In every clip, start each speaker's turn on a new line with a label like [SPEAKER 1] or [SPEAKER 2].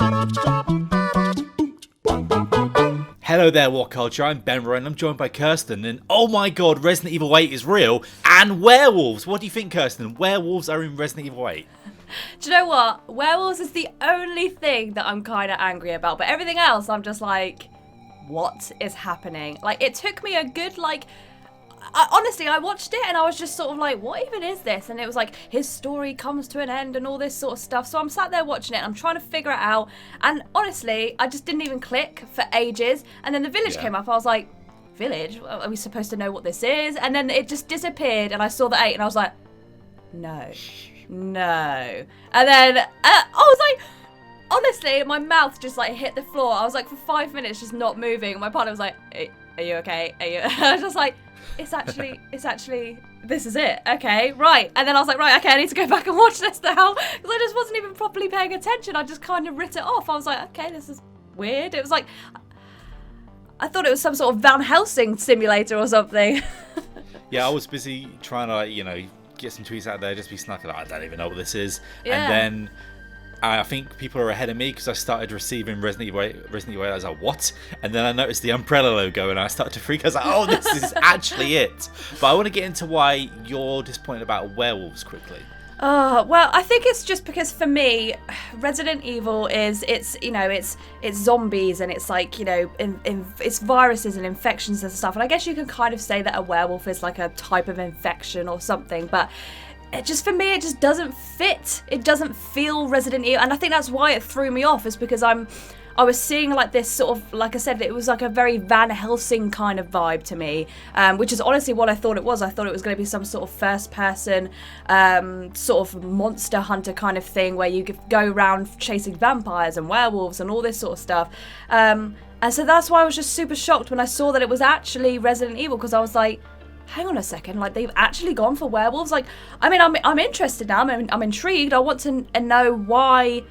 [SPEAKER 1] Hello there, WhatCulture. I'm Ben Rowan. I'm joined by Kirsten. And oh my god, Resident Evil 8 is real. And werewolves. What do you think, Kirsten? Werewolves are in Resident Evil 8.
[SPEAKER 2] Do you know what? Werewolves is the only thing that I'm kind of angry about. But everything else, I'm just like, what is happening? Like, it took me a good, honestly, I watched it and I was just sort of like, what even is this? And it was like, his story comes to an end and all this sort of stuff. So I'm sat there watching it and I'm trying to figure it out. And honestly, I just didn't even click for ages. And then the village came up. I was like, village? Are we supposed to know what this is? And then it just disappeared and I saw the 8 and I was like, no. And then I was like, honestly, my mouth just like hit the floor. I was like for 5 minutes just not moving. And my partner was like, are you okay? I was just like, it's actually, this is it. Okay, right. And then I was like, right, okay, I need to go back and watch this now. Because I just wasn't even properly paying attention. I just kind of writ it off. I was like, okay, this is weird. It was like, I thought it was some sort of Van Helsing simulator or something.
[SPEAKER 1] Yeah, I was busy trying to, get some tweets out there, just be snarky, like, I don't even know what this is.
[SPEAKER 2] Yeah.
[SPEAKER 1] And then I think people are ahead of me because I started receiving Resident Evil 8. I was like, what? And then I noticed the Umbrella logo and I started to freak. I was like, oh, this is actually it. But I want to get into why you're disappointed about werewolves quickly.
[SPEAKER 2] Well, I think it's just because for me, Resident Evil it's zombies and it's like, it's viruses and infections and stuff. And I guess you can kind of say that a werewolf is like a type of infection or something, but it just, for me, it just doesn't fit. It doesn't feel Resident Evil. And I think that's why it threw me off, is because I was seeing like this sort of, like I said, it was like a very Van Helsing kind of vibe to me, which is honestly what I thought it was. I thought it was going to be some sort of first person sort of monster hunter kind of thing where you go around chasing vampires and werewolves and all this sort of stuff. And so that's why I was just super shocked when I saw that it was actually Resident Evil, because I was like, hang on a second, like they've actually gone for werewolves? Like, I mean, I'm interested now. I'm intrigued. I want to know why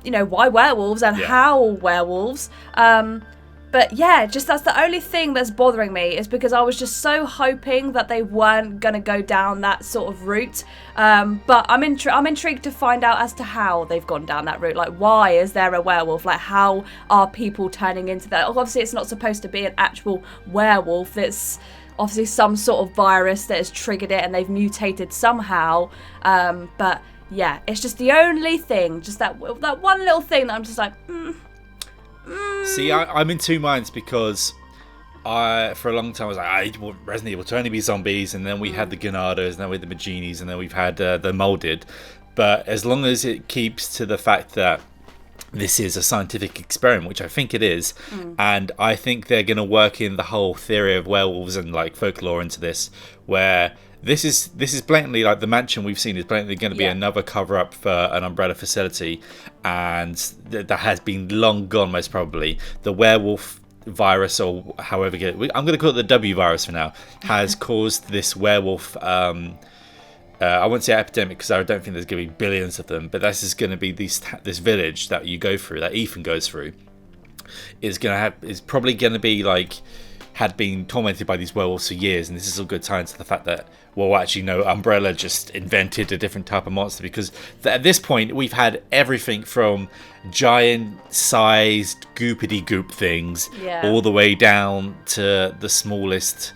[SPEAKER 2] werewolves and how werewolves. But yeah, just that's the only thing that's bothering me, is because I was just so hoping that they weren't going to go down that sort of route. But I'm intrigued to find out as to how they've gone down that route. Like, why is there a werewolf? Like, how are people turning into that? Obviously, it's not supposed to be an actual werewolf. It's obviously some sort of virus that has triggered it and they've mutated somehow. But yeah, it's just the only thing, just that one little thing that I'm just like,
[SPEAKER 1] See, I'm in two minds, because for a long time I was like, I want Resident Evil to only be zombies, and then we had the Ganados, and then we had the Maginis, and then we've had the Molded. But as long as it keeps to the fact that this is a scientific experiment, which I think it is, and I think they're going to work in the whole theory of werewolves and like folklore into this, where this is blatantly, like, the mansion we've seen is blatantly going to be another cover-up for an Umbrella facility, and that has been long gone, most probably. The werewolf virus, or however I'm going to call it the W virus for now, has caused this werewolf I won't say epidemic, because I don't think there's going to be billions of them, but this is going to be this village that you go through, that Ethan goes through, is probably going to be like, had been tormented by these werewolves for years, and this is a good time to the fact that, well, actually, no, Umbrella just invented a different type of monster, because at this point we've had everything from giant-sized goopity-goop things all the way down to the smallest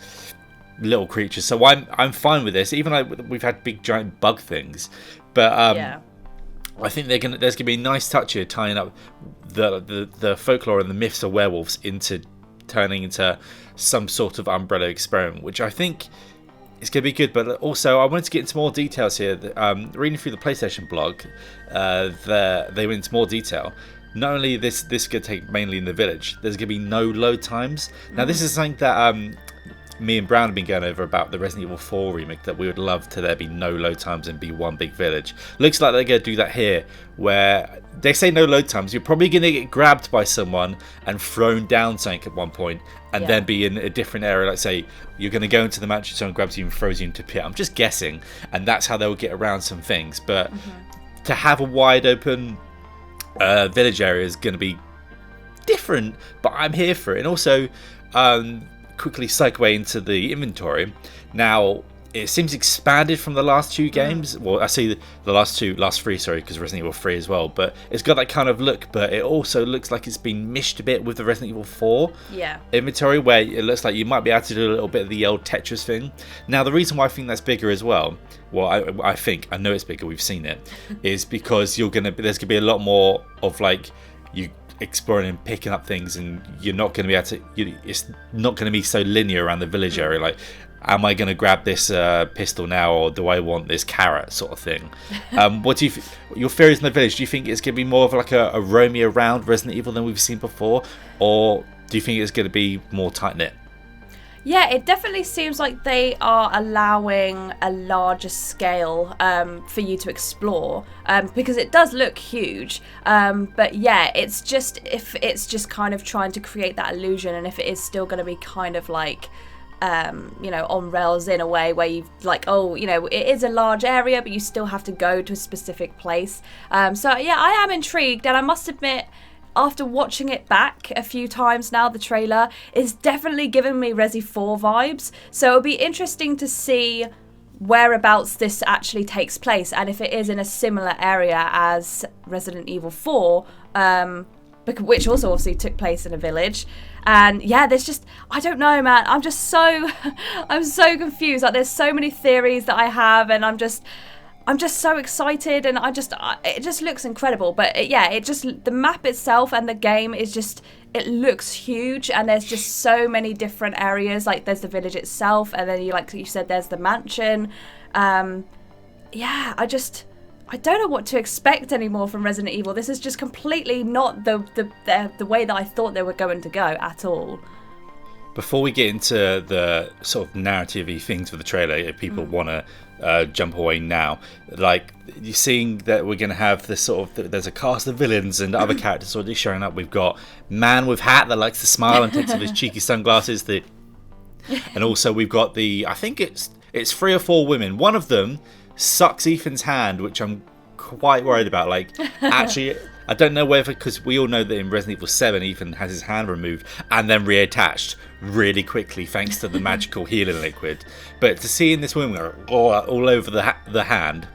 [SPEAKER 1] little creatures. So I'm fine with this, even though we've had big giant bug things, but I think there's gonna be a nice touch here, tying up the folklore and the myths of werewolves into turning into some sort of Umbrella experiment, which I think is going to be good. But also, I wanted to get into more details here. Reading through the PlayStation blog, they went into more detail. Not only this going to take mainly in the village, there's going to be no load times. Now, this is something that me and Brown have been going over about the Resident Evil 4 remake, that we would love to there be no load times and be one big village. Looks like they're going to do that here, where they say no load times. You're probably going to get grabbed by someone and thrown down something at one point, and then be in a different area. Like, say, you're going to go into the mansion, someone grabs you and throws you into a pit. I'm just guessing, and that's how they'll get around some things. But to have a wide open village area is going to be different, but I'm here for it. And also, quickly segue into the inventory. Now, it seems expanded from the last two games. Well, I see the last three, sorry, because Resident Evil 3 as well. But it's got that kind of look, but it also looks like it's been mished a bit with the Resident Evil 4 inventory, where it looks like you might be able to do a little bit of the old Tetris thing. Now, the reason why I think that's bigger as well, I know it's bigger, we've seen it, is because there's going to be a lot more of like you exploring and picking up things, and you're not going to be able to. It's not going to be so linear around the village area, like. Am I going to grab this pistol now, or do I want this carrot, sort of thing? What do you? Your theories in the village? Do you think it's going to be more of like a roamy around Resident Evil than we've seen before, or do you think it's going to be more tight knit?
[SPEAKER 2] Yeah, it definitely seems like they are allowing a larger scale for you to explore, because it does look huge. But yeah, it's just kind of trying to create that illusion, and if it is still going to be kind of like. On rails in a way where you've like, it is a large area, but you still have to go to a specific place. So yeah, I am intrigued, and I must admit, after watching it back a few times now, the trailer is definitely giving me Resi 4 vibes. So it'll be interesting to see whereabouts this actually takes place, and if it is in a similar area as Resident Evil 4, which also obviously took place in a village. And yeah, there's just, I don't know, man. I'm so confused. Like, there's so many theories that I have, and I'm just so excited, and it just looks incredible. But the map itself and the game is just, it looks huge, and there's just so many different areas. Like, there's the village itself, and then like you said, there's the mansion. I don't know what to expect anymore from Resident Evil. This is just completely not the way that I thought they were going to go at all.
[SPEAKER 1] Before we get into the sort of narrative-y things for the trailer, if people want to jump away now, like, you're seeing that we're going to have this sort of, there's a cast of villains and other characters already showing up. We've got man with hat that likes to smile and takes off his cheeky sunglasses. And also we've got I think it's 3 or 4 women. One of them sucks Ethan's hand, which I'm quite worried about. Like, actually, I don't know whether, because we all know that in Resident Evil 7, Ethan has his hand removed and then reattached really quickly thanks to the magical healing liquid. But to see in this woman all over the hand,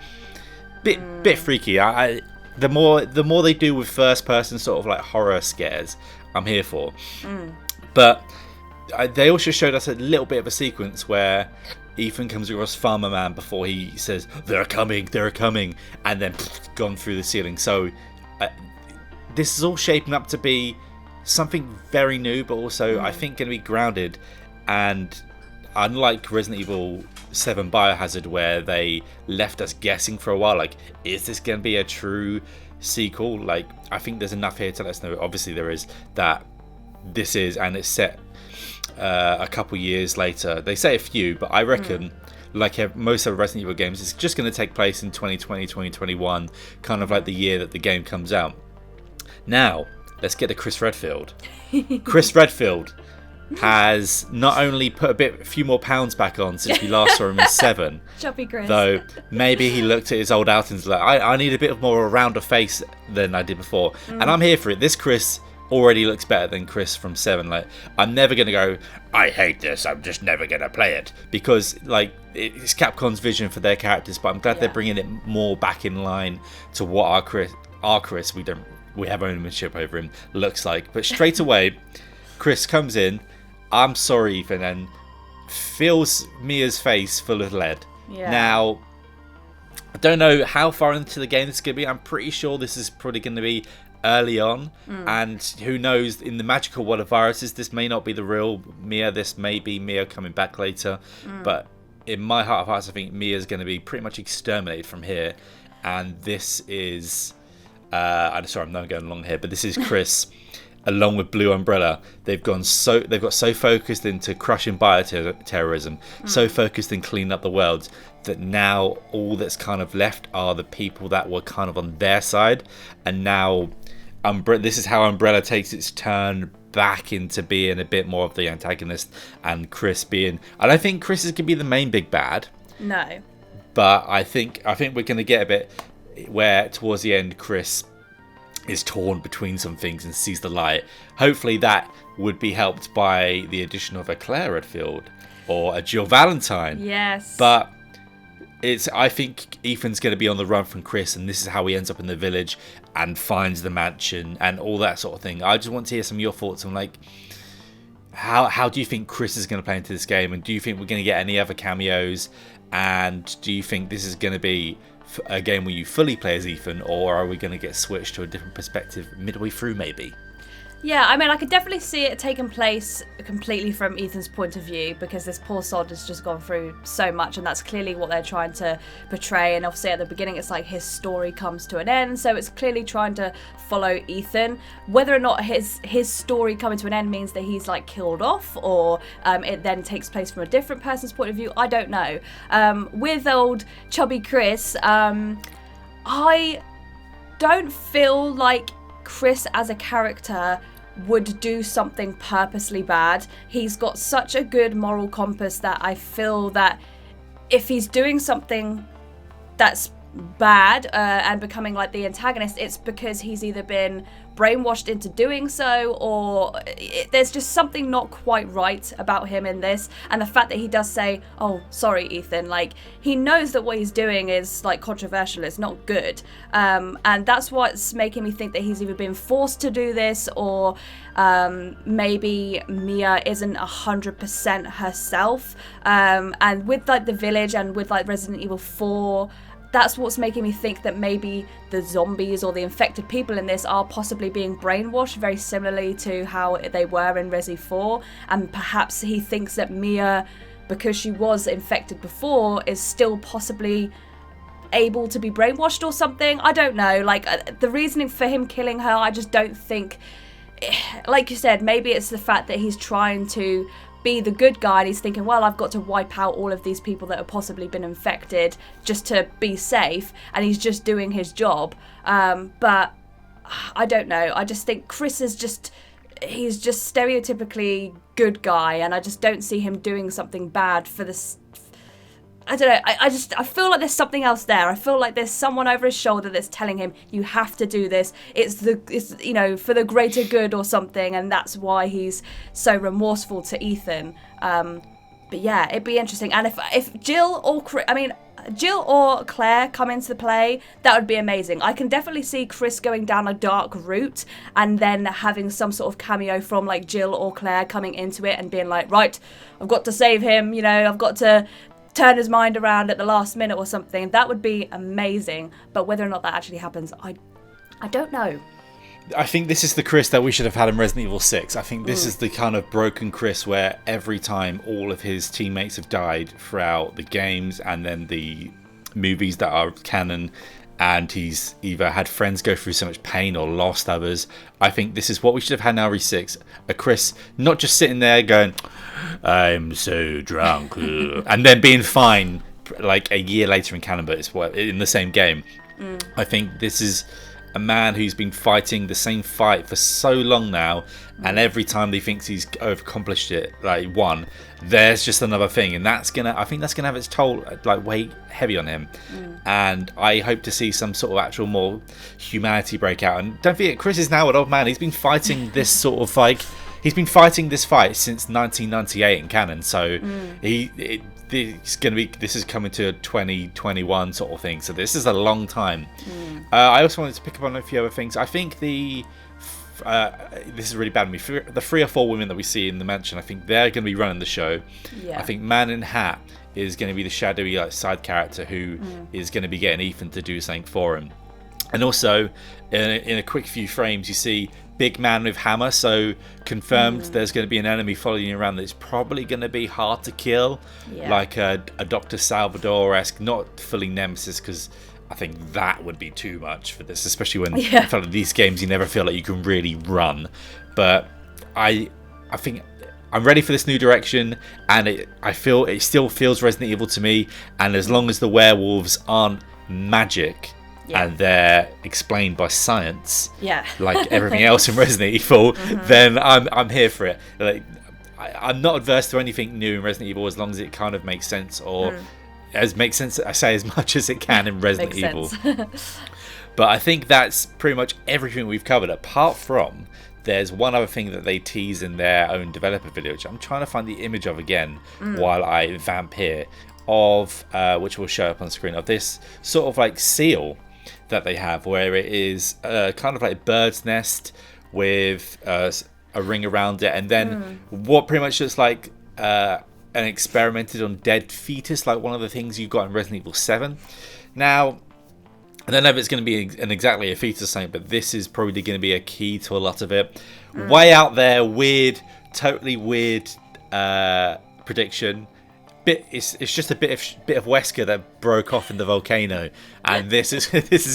[SPEAKER 1] bit freaky. The more they do with first person sort of like horror scares, I'm here for. But they also showed us a little bit of a sequence where Ethan comes across Farmer Man before he says, they're coming, and then gone through the ceiling. So this is all shaping up to be something very new, but also I think going to be grounded. And unlike Resident Evil 7 Biohazard, where they left us guessing for a while, like, is this going to be a true sequel? Like, I think there's enough here to let us know. Obviously there is that this is, and it's set a couple years later. They say a few, but I reckon like most of the Resident Evil games, it's just going to take place in 2020, 2021, kind of like the year that the game comes out. Now, let's get to Chris Redfield. Chris Redfield has not only put a few more pounds back on since we last saw him in 7,
[SPEAKER 2] Choppy Chris.
[SPEAKER 1] Though maybe he looked at his old outings like, I need a bit more of a rounder face than I did before. And I'm here for it. This Chris already looks better than Chris from 7. Like, I'm never going to go, I hate this, I'm just never going to play it. Because, like, it's Capcom's vision for their characters, but I'm glad they're bringing it more back in line to what our Chris, we have ownership over him, looks like. But straight away, Chris comes in, I'm sorry, Ethan, and fills Mia's face full of lead. Yeah. Now, I don't know how far into the game this is going to be. I'm pretty sure this is probably going to be early on, and who knows, in the magical world of viruses, this may not be the real Mia, this may be Mia coming back later, but in my heart of hearts, I think Mia's going to be pretty much exterminated from here, and this is I'm sorry, I'm not going along here, but this is Chris along with Blue Umbrella. They've got so focused into crushing bioterrorism, so focused in cleaning up the world, that now all that's kind of left are the people that were kind of on their side, and now this is how Umbrella takes its turn back into being a bit more of the antagonist, and Chris being, I don't think Chris is going to be the main big bad. No. But I think we're going to get a bit where towards the end Chris is torn between some things and sees the light. Hopefully that would be helped by the addition of a Claire Redfield or a Jill Valentine.
[SPEAKER 2] Yes.
[SPEAKER 1] But I think Ethan's going to be on the run from Chris, and this is how he ends up in the village and finds the mansion and all that sort of thing. I just want to hear some of your thoughts on like how do you think Chris is going to play into this game, and do you think we're going to get any other cameos, and do you think this is going to be a game where you fully play as Ethan, or are we going to get switched to a different perspective midway through maybe?
[SPEAKER 2] Yeah, I mean, I could definitely see it taking place completely from Ethan's point of view, because this poor sod has just gone through so much, and that's clearly what they're trying to portray. And obviously at the beginning it's like his story comes to an end, so it's clearly trying to follow Ethan. Whether or not his story coming to an end means that he's like killed off, or it then takes place from a different person's point of view, I don't know. With old chubby Chris, I don't feel like Chris as a character would do something purposely bad. He's got such a good moral compass that I feel that if he's doing something that's bad and becoming like the antagonist, it's because he's either been brainwashed into doing so, or there's just something not quite right about him in this. And the fact that he does say, oh, sorry, Ethan, like he knows that what he's doing is like controversial, it's not good, and that's what's making me think that he's either been forced to do this, or maybe Mia isn't 100% herself, and with like the village and with like Resident Evil 4, that's what's making me think that maybe the zombies or the infected people in this are possibly being brainwashed very similarly to how they were in Resi 4. And perhaps he thinks that Mia, because she was infected before, is still possibly able to be brainwashed or something. I don't know. Like, the reasoning for him killing her, I just don't think... Like you said, maybe it's the fact that he's trying to be the good guy, and he's thinking, well, I've got to wipe out all of these people that have possibly been infected just to be safe, and he's just doing his job. But I don't know. I just think Chris is he's just stereotypically good guy, and I just don't see him doing something bad for this. I don't know. I feel like there's something else there. I feel like there's someone over his shoulder that's telling him, you have to do this. It's you know, for the greater good or something, and that's why he's so remorseful to Ethan. But yeah, it'd be interesting. And if Jill or Claire come into play, that would be amazing. I can definitely see Chris going down a dark route and then having some sort of cameo from like Jill or Claire coming into it and being like, right, I've got to save him, you know, I've got to turn his mind around at the last minute or something. That would be amazing. But whether or not that actually happens, I don't know.
[SPEAKER 1] I think this is the Chris that we should have had in Resident Evil 6. I think this is the kind of broken Chris where every time all of his teammates have died throughout the games and then the movies that are canon, and he's either had friends go through so much pain or lost others. I think this is what we should have had in RE6. A Chris not just sitting there going, I'm so drunk, and then being fine like a year later in canon, but it's in the same game. I think this is a man who's been fighting the same fight for so long now, and every time he thinks he's accomplished it, like won, there's just another thing, and I think that's gonna have its toll, like weigh heavy on him. And I hope to see some sort of actual more humanity break out. And don't forget, Chris is now an old man. He's been fighting this sort of like he's been fighting this fight since 1998 in canon. So this is coming to a 2021 sort of thing. So this is a long time. I also wanted to pick up on a few other things. I think this is really bad of me. The 3 or 4 women that we see in the mansion, I think they're going to be running the show. Yeah. I think Man in Hat is going to be the shadowy side character who is going to be getting Ethan to do something for him. And also, in a quick few frames, you see big man with hammer, so confirmed there's going to be an enemy following you around that's probably going to be hard to kill, like a Dr. Salvador-esque, not fully Nemesis, because I think that would be too much for this, especially when I feel like these games you never feel like you can really run. But I think I'm ready for this new direction, and I feel it still feels Resident Evil to me, and as long as the werewolves aren't magic and they're explained by science, like everything else in Resident Evil, then I'm here for it. Like, I'm not adverse to anything new in Resident Evil as long as it kind of makes sense, or makes sense. I say as much as it can in Resident Evil. But I think that's pretty much everything we've covered, apart from there's one other thing that they tease in their own developer video, which I'm trying to find the image of again while I vamp here, of, which will show up on the screen, of this sort of like seal that they have, where it is kind of like a bird's nest with a ring around it, and then what pretty much looks like an experimented on dead fetus, like one of the things you got in Resident Evil 7. Now, I don't know if it's going to be exactly a fetus or something, but this is probably going to be a key to a lot of it. Way out there, totally weird prediction. It's just a bit of Wesker that broke off in the volcano, and this is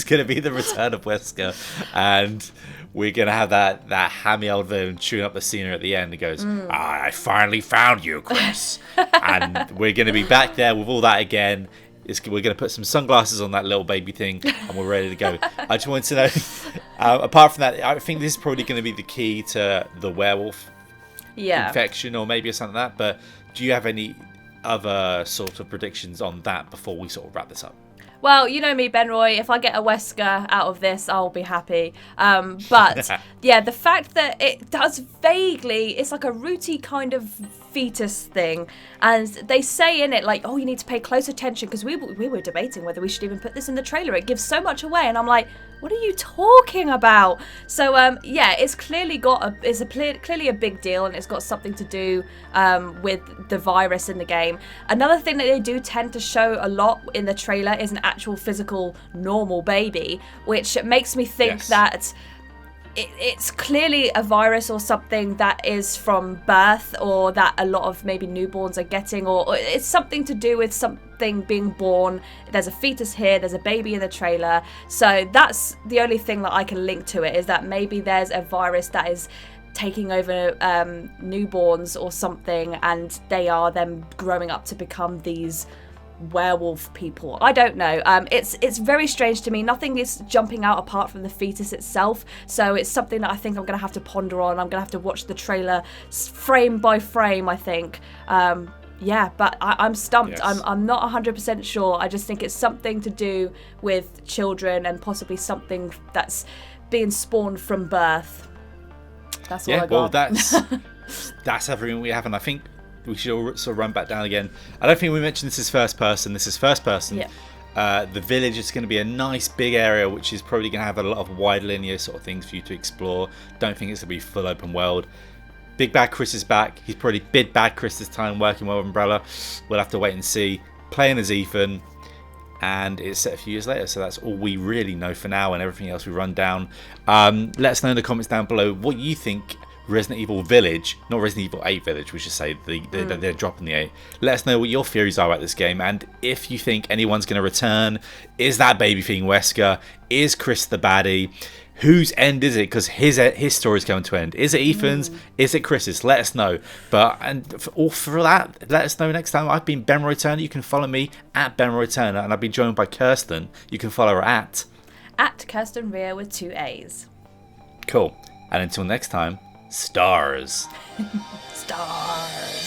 [SPEAKER 1] going to be the return of Wesker, and we're going to have that hammy old villain chewing up the scenery at the end. It goes, I finally found you, Chris. And we're going to be back there with all that again. We're going to put some sunglasses on that little baby thing, and we're ready to go. I just wanted to know, apart from that, I think this is probably going to be the key to the werewolf infection, or maybe something like that. But do you have any other sort of predictions on that before we sort of wrap this up?
[SPEAKER 2] Well, you know me, Benroy. If I get a Wesker out of this, I'll be happy. But yeah, the fact that it does vaguely, it's like a rooty kind of fetus thing, and they say in it like, oh, you need to pay close attention, because we were debating whether we should even put this in the trailer. It gives so much away, and I'm like, what are you talking about? So yeah, it's clearly clearly a big deal, and it's got something to do with the virus in the game. Another thing that they do tend to show a lot in the trailer is an actual physical normal baby, which makes me think that it's clearly a virus or something that is from birth, or that a lot of maybe newborns are getting, or it's something to do with something being born. There's a fetus here, there's a baby in the trailer. So that's the only thing that I can link to it, is that maybe there's a virus that is taking over newborns or something, and they are then growing up to become these werewolf people. I don't know. It's very strange to me. Nothing is jumping out apart from the fetus itself, so it's something that I think I'm going to have to ponder on. I'm going to have to watch the trailer frame by frame, I think. Yeah, but I'm stumped. Yes. I'm not 100% sure. I just think it's something to do with children, and possibly something that's being spawned from birth. That's all I got.
[SPEAKER 1] Well, that's everything we have, and I think we should all sort of run back down again. I don't think we mentioned this is first person. This is first person. Yeah. The village is going to be a nice big area, which is probably going to have a lot of wide linear sort of things for you to explore. Don't think it's going to be full open world. Big Bad Chris is back. He's probably Big Bad Chris this time, working well with Umbrella. We'll have to wait and see. Playing as Ethan, and it's set a few years later, so that's all we really know for now, and everything else we run down. Let us know in the comments down below what you think Resident Evil Village, not Resident Evil 8 Village, we should say, they're dropping the 8. Let us know what your theories are about this game, and if you think anyone's going to return. Is that baby thing Wesker? Is Chris the baddie? Whose end is it? Because his story's going to end. Is it Ethan's? Is it Chris's? Let us know. For that, let us know next time. I've been Ben Roy Turner. You can follow me at Ben Roy Turner, and I've been joined by Kirsten. You can follow her at
[SPEAKER 2] Kirsten Rea with 2 A's.
[SPEAKER 1] Cool. And until next time, stars.
[SPEAKER 2] Stars.